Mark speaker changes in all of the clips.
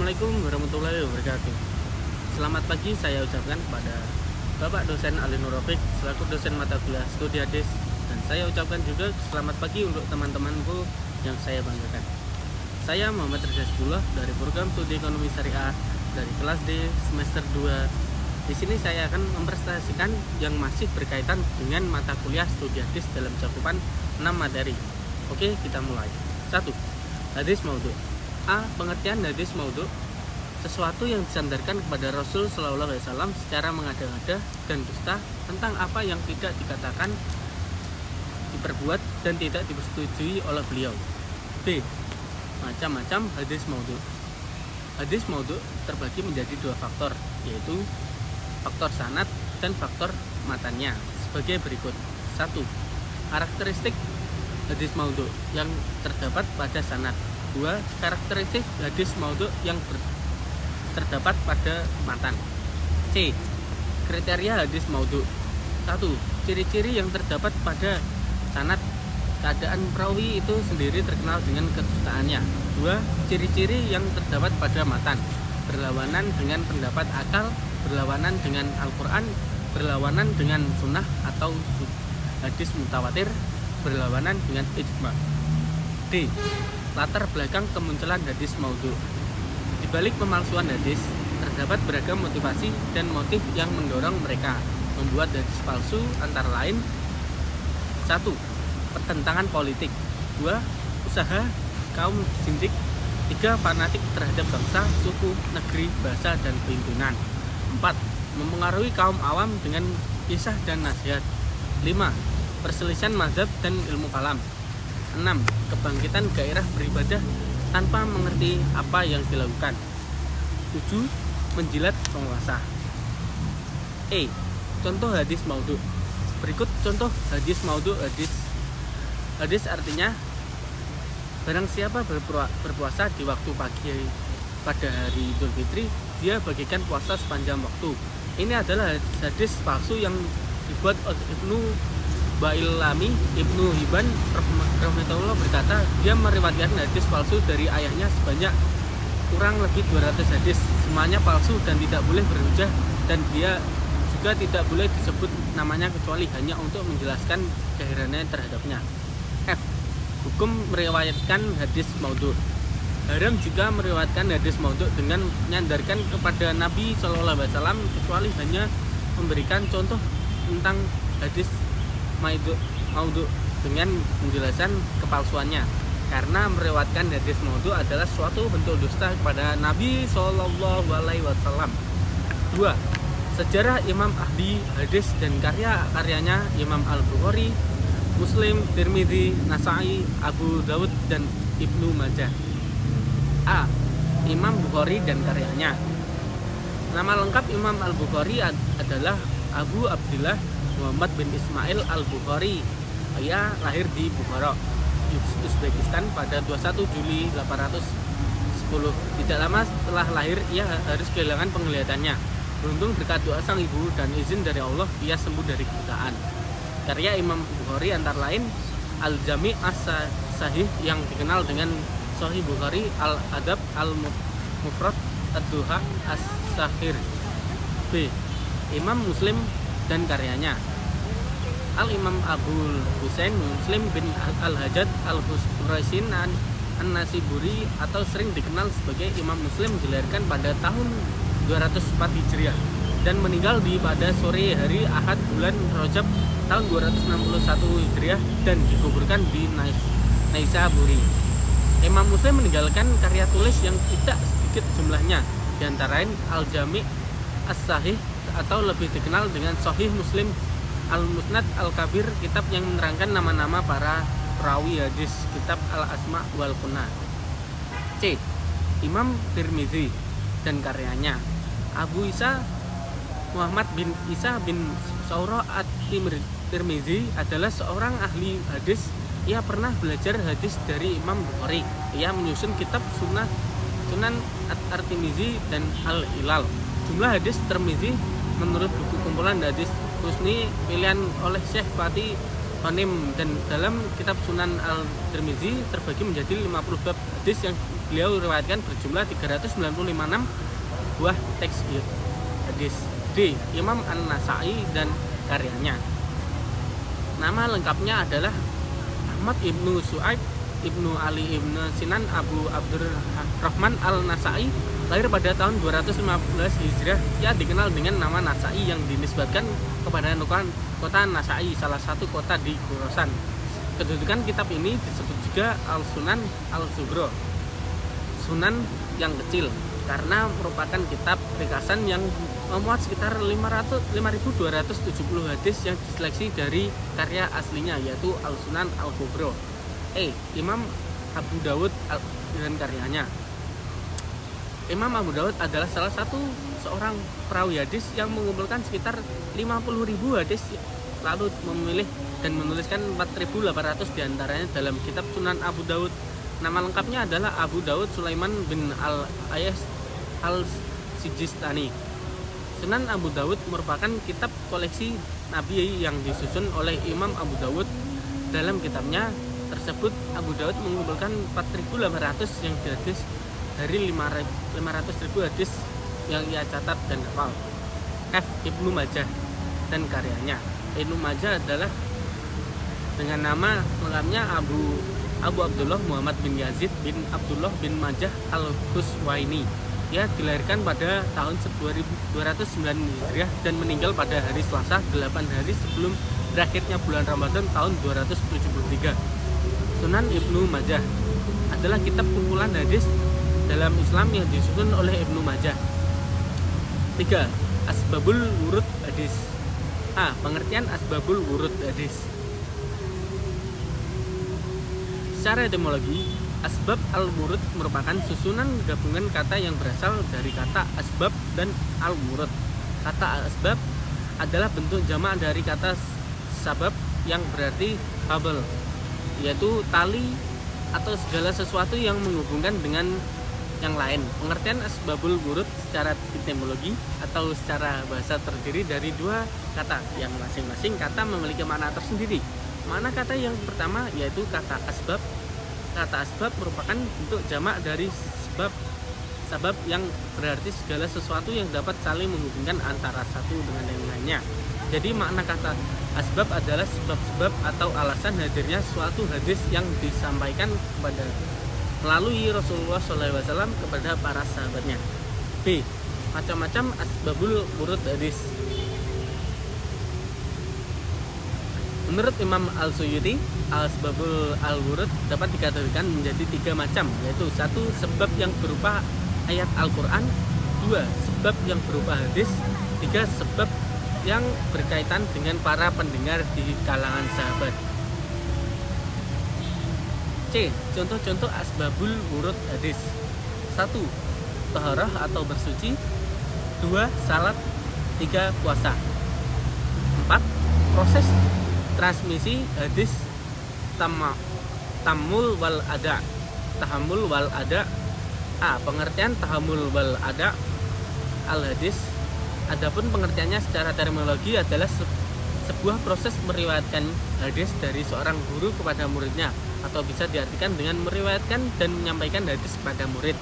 Speaker 1: Assalamualaikum warahmatullahi wabarakatuh. Selamat pagi saya ucapkan kepada Bapak dosen Ali Nur Rafiq selaku dosen mata kuliah studi hadis, dan saya ucapkan juga selamat pagi untuk teman-temanku yang saya banggakan. Saya Muhammad Reza Sibullah dari program studi ekonomi syariah dari kelas D semester 2. Di sini saya akan mempresentasikan yang masih berkaitan dengan mata kuliah studi hadis dalam cakupan 6 materi. Oke, kita mulai. 1. Hadis maudhu. A. Pengertian hadis maudhu: sesuatu yang disandarkan kepada Rasul Shallallahu Alaihi Wasallam secara mengada-ngada dan dusta tentang apa yang tidak dikatakan, diperbuat, dan tidak disetujui oleh beliau. B. Macam-macam hadis maudhu. Hadis maudhu terbagi menjadi 2 faktor, yaitu faktor sanad dan faktor matannya sebagai berikut. 1. Karakteristik hadis maudhu yang terdapat pada sanad. 2. Karakteristik hadis maudhu yang terdapat pada matan. C. Kriteria hadis maudhu. 1. Ciri-ciri yang terdapat pada sanad. Keadaan perawi itu sendiri terkenal dengan kedustaannya. 2. Ciri-ciri yang terdapat pada matan. Berlawanan dengan pendapat akal, berlawanan dengan Al-Quran, berlawanan dengan sunnah atau hadis mutawatir, berlawanan dengan ijma. D. Latar belakang kemunculan hadis maudhu. Di balik pemalsuan hadis, terdapat beragam motivasi dan motif yang mendorong mereka membuat hadis palsu, antara lain: 1. Pertentangan politik. 2. Usaha kaum sindik. 3. Fanatik terhadap bangsa, suku, negeri, bahasa, dan pimpinan. 4. Mempengaruhi kaum awam dengan kisah dan nasihat. 5. Perselisihan mazhab dan ilmu kalam. 6. Kebangkitan gairah beribadah tanpa mengerti apa yang dilakukan. 7. Menjilat penguasa. E. Contoh hadis maudhu. Berikut contoh hadis maudhu. Hadis artinya: barang siapa berpuasa di waktu pagi pada hari Idul Fitri, dia bagikan puasa sepanjang waktu. Ini adalah hadis palsu yang dibuat oleh Ibnu Bailami. Ibnu Hibban rahimahullah berkata, dia meriwayatkan hadis palsu dari ayahnya sebanyak kurang lebih 200 hadis. Semuanya palsu dan tidak boleh berhujjah, dan dia juga tidak boleh disebut namanya kecuali hanya untuk menjelaskan keheranannya terhadapnya. F. Hukum meriwayatkan hadis maudhu. Haram juga meriwayatkan hadis maudhu dengan menyandarkan kepada Nabi Shallallahu Alaihi Wasallam kecuali hanya memberikan contoh tentang hadis maudhu dengan penjelasan kepalsuannya, karena meriwayatkan hadis maudhu adalah suatu bentuk dusta kepada Nabi Shallallahu Alaihi Wasallam. 2. Sejarah Imam ahli hadis dan karya-karyanya Imam Al-Bukhari, Muslim, Tirmidzi, Nasai, Abu Dawud, dan Ibnu Majah. A. Imam Bukhari dan karyanya. Nama lengkap Imam Al-Bukhari adalah Abu Abdillah Muhammad bin Ismail Al-Bukhari. Ia lahir di Bukhara, Uzbekistan pada 21 Juli 810. Tidak lama setelah lahir, ia harus kehilangan penglihatannya. Beruntung berkat doa sang ibu dan izin dari Allah, ia sembuh dari kebutaan. Karya Imam Bukhari antara lain Al-Jami' As-Sahih yang dikenal dengan Sahih Bukhari, Al-Adab Al-Mufrad, Ad-Duha, As-Sahir. B. Imam Muslim dan karyanya. Al-Imam Abul Husain Muslim bin Al-Hajjaj Al-Quraisin An-Nasiburi, atau sering dikenal sebagai Imam Muslim, dilahirkan pada tahun 204 Hijriah dan meninggal pada sore hari Ahad bulan Rajab tahun 261 Hijriah dan dikuburkan di Naisaburi. Imam Muslim meninggalkan karya tulis yang tidak sedikit jumlahnya, diantara lain Al-Jami' As-Sahih, atau lebih dikenal dengan Sahih Muslim, Al-Musnad Al-Kabir, kitab yang menerangkan nama-nama para perawi hadis, kitab Al-Asma' wal Kunnah. C. Imam Tirmidzi dan karyanya. Abu Isa Muhammad bin Isa bin Saura At-Tirmidzi adalah seorang ahli hadis. Ia pernah belajar hadis dari Imam Bukhari. Ia menyusun kitab Sunan At-Tirmidzi dan Al-Hilal. Jumlah hadis Tirmidzi menurut buku kumpulan hadis Husni pilihan oleh Syekh Fatih Hanim, dan dalam kitab Sunan Al-Tirmidzi terbagi menjadi 50 bab hadis yang beliau riwayatkan berjumlah 396 buah teks hadis. D. Imam An-Nasa'i dan karyanya. Nama lengkapnya adalah Ahmad ibnu Su'aib ibnu Ali ibnu Sinan Abu Abdurrahman Al-Nasa'i, lahir pada tahun 215 Hijriah. Ia dikenal dengan nama Nasa'i yang dinisbatkan kepada kota Nasa'i, salah satu kota di Khurasan. Kedudukan kitab ini disebut juga Al-Sunan Al-Sughra, Sunan yang kecil, karena merupakan kitab ringkasan yang memuat sekitar 5.270 hadis yang diseleksi dari karya aslinya, yaitu Al-Sunan Al-Kubra. Imam Abu Dawud dan karyanya. Imam Abu Dawud adalah salah satu seorang perawi hadis yang mengumpulkan sekitar 50.000 hadis, lalu memilih dan menuliskan 4.800 diantaranya dalam kitab Sunan Abu Dawud. Nama lengkapnya adalah Abu Dawud Sulaiman bin Al-Ayas Al-Sijistani. Sunan Abu Dawud merupakan kitab koleksi Nabi yang disusun oleh Imam Abu Dawud. Dalam kitabnya tersebut, Abu Dawud mengumpulkan 4.800 yang hadis dari 500.000 hadis yang ia catat dan hafal. F. Ibnu Majah dan karyanya. Ibnu Majah adalah dengan nama lengkapnya Abu Abdullah Muhammad bin Yazid bin Abdullah bin Majah Al-Huswaini. Ia dilahirkan pada tahun 209 Hijriah dan meninggal pada hari Selasa 8 hari sebelum berakhirnya bulan Ramadan tahun 273. Sunan Ibnu Majah adalah kitab kumpulan hadis dalam Islam yang disusun oleh Ibnu Majah. 3. Asbabul Wurud Hadis. A. Pengertian Asbabul Wurud Hadis. Secara etimologi, asbab al-wurud merupakan susunan gabungan kata yang berasal dari kata asbab dan al-wurud. Kata asbab adalah bentuk jamak dari kata sabab yang berarti kabel, yaitu tali atau segala sesuatu yang menghubungkan dengan yang lain. Pengertian asbabul wurud secara etimologi atau secara bahasa terdiri dari dua kata yang masing-masing kata memiliki makna tersendiri. Makna kata yang pertama yaitu kata asbab. Kata asbab merupakan bentuk jamak dari sabab yang berarti segala sesuatu yang dapat saling menghubungkan antara satu dengan yang lainnya. Jadi makna kata asbab adalah sebab-sebab atau alasan hadirnya suatu hadis yang disampaikan melalui Rasulullah SAW kepada para sahabatnya. B. Macam-macam asbabul wurud hadis. Menurut Imam Al-Suyuti, asbabul al-wurud dapat dikategorikan menjadi 3 macam, yaitu 1. Sebab yang berupa ayat Al-Quran, 2. Sebab yang berupa hadis, 3. Sebab yang berkaitan dengan para pendengar di kalangan sahabat. C. Contoh-contoh asbabul wurud hadis. 1. Taharah atau bersuci, 2. Salat, 3. Puasa. 4. Proses transmisi hadis tahamul wal ada. A. Pengertian tahamul wal ada al hadis. Adapun pengertiannya secara terminologi adalah sebuah proses meriwayatkan hadis dari seorang guru kepada muridnya, atau bisa diartikan dengan meriwayatkan dan menyampaikan hadis kepada murid.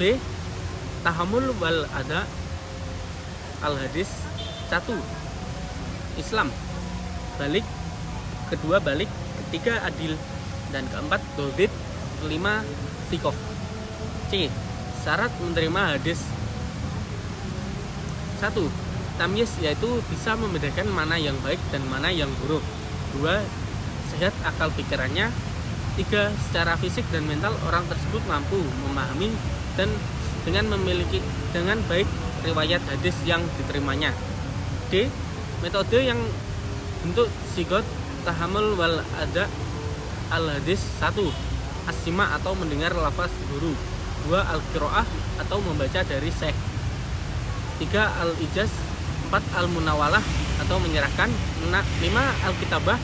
Speaker 1: B. Tahamul wal ada al hadis. 1. Islam, balik, kedua balik, ketiga adil, dan keempat dhabit, kelima thiqah. C. Syarat menerima hadis. 1. Tamyiz, yaitu bisa membedakan mana yang baik dan mana yang buruk. 2. Sehat akal pikirannya. 3. Secara fisik dan mental orang tersebut mampu memahami dan memiliki dengan baik riwayat hadis yang diterimanya. D. Metode yang bentuk sigot tahamul wal ada al hadis. 1. As-sima atau mendengar lafaz guru. 2. Al-qiraah atau membaca dari syekh. 3. Al-ijaz. 4. Al-munawalah atau menyerahkan. 5. Al-kitabah.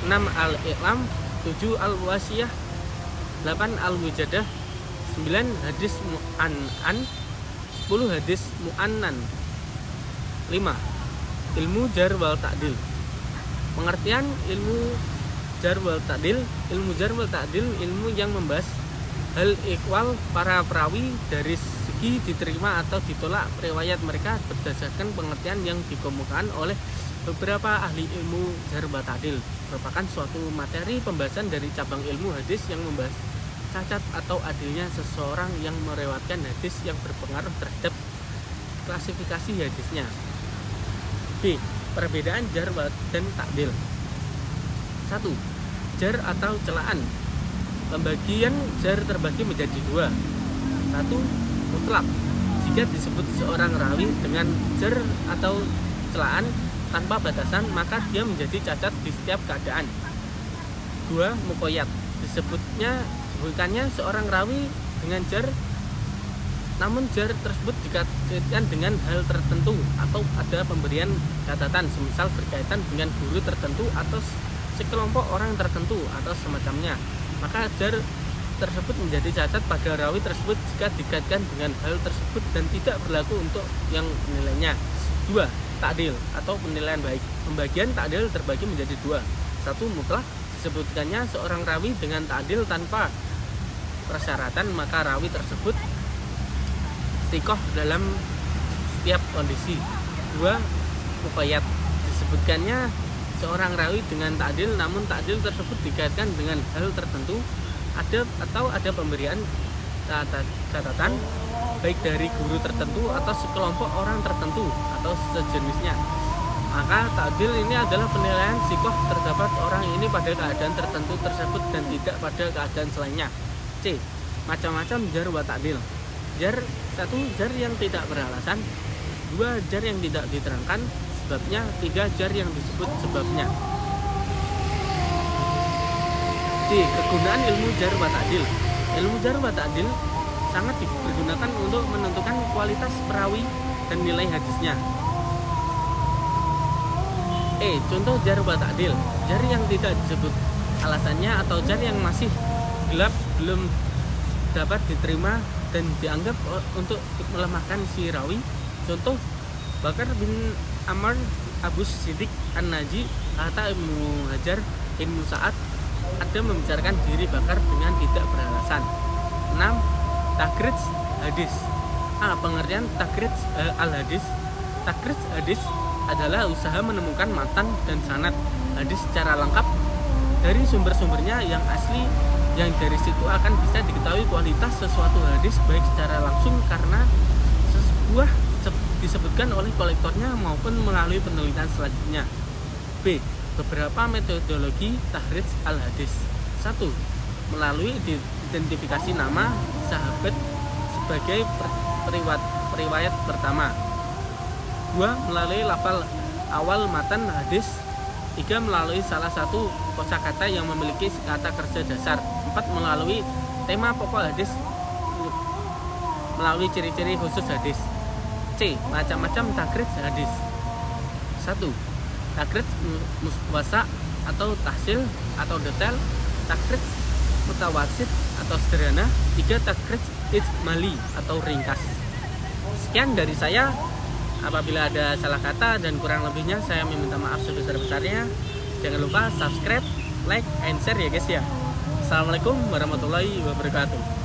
Speaker 1: 6. Al-i'lam. 7. Al-wasiyah. 8. Al-mujadah. 9. Hadis mu'an'an. 10. Hadis mu'annan. 5. Ilmu jar wal ta'dil. Pengertian ilmu jar wal ta'dil. Ilmu jar wal ta'dil ilmu yang membahas Hal ikhwal para perawi dari segi diterima atau ditolak riwayat mereka berdasarkan pengertian yang dikemukakan oleh beberapa ahli ilmu jarh wa ta'dil, merupakan suatu materi pembahasan dari cabang ilmu hadis yang membahas cacat atau adilnya seseorang yang meriwayatkan hadis yang berpengaruh terhadap klasifikasi hadisnya. B. Perbedaan jarh dan ta'dil. 1. Jarh atau celaan. Pembagian jarh terbagi menjadi dua. 1. Mutlak. Jika disebut seorang rawi dengan jarh atau celaan tanpa batasan, maka dia menjadi cacat di setiap keadaan. 2. Muqayyad. Disebutkannya seorang rawi dengan jarh, namun jarh tersebut dikaitkan dengan hal tertentu atau ada pemberian catatan, semisal berkaitan dengan guru tertentu atau sekelompok orang tertentu atau semacamnya, maka jarh tersebut menjadi cacat pada rawi tersebut jika dikaitkan dengan hal tersebut dan tidak berlaku untuk yang menilainya. 2. Ta'dil atau penilaian baik. Pembagian ta'dil terbagi menjadi dua. 1. Mutlak. Disebutkannya seorang rawi dengan ta'dil tanpa persyaratan, maka rawi tersebut thiqah dalam setiap kondisi. 2. Muqayyad. Disebutkannya seorang rawi dengan ta'dil, namun ta'dil tersebut dikaitkan dengan hal tertentu ada pemberian catatan baik dari guru tertentu atau sekelompok orang tertentu atau sejenisnya, maka ta'dil ini adalah penilaian thiqah terdapat orang ini pada keadaan tertentu tersebut dan tidak pada keadaan selainnya. C. Macam-macam jarh wa ta'dil. Jarh. 1. Jarh yang tidak beralasan. 2. Jarh yang tidak diterangkan sebabnya. 3. Jarh yang disebut sebabnya. D. Kegunaan ilmu jarh wa ta'dil. Ilmu jarh wa ta'dil sangat digunakan untuk menentukan kualitas perawi dan nilai hadisnya. E. Contoh jarh wa ta'dil. Jarh yang tidak disebut alasannya atau jarh yang masih gelap, belum dapat diterima dan dianggap untuk melemahkan si rawi. Contoh Bakar bin Amr Abu Siddiq An-Naji kata Ibnu Hajar Ibnu Sa'ad ada membicarakan diri Bakar dengan tidak beralasan. 6. Takrij hadis. Pengertian takrij al-hadis. Takrij hadis adalah usaha menemukan matan dan sanad hadis secara lengkap dari sumber-sumbernya yang asli, yang dari situ akan bisa diketahui kualitas sesuatu hadis baik secara langsung karena sebuah disebutkan oleh kolektornya maupun melalui penelitian selanjutnya. B. Beberapa metodologi tahrij al-hadis. 1. Melalui identifikasi nama sahabat sebagai periwayat pertama. 2. Melalui lafal awal matan hadis. 3. Melalui salah satu kosakata yang memiliki kata kerja dasar. 4. Melalui tema pokok hadis. Melalui ciri-ciri khusus hadis. C. Macam-macam takrij hadis. 1. Takrij wasa atau tahsil atau detail. Takrij mutawasit atau sederhana. 3. Takrij ijmali atau ringkas. Sekian dari saya. Apabila ada salah kata dan kurang lebihnya saya meminta maaf sebesar-besarnya. Jangan lupa subscribe, like, and share ya guys ya. Assalamualaikum warahmatullahi wabarakatuh.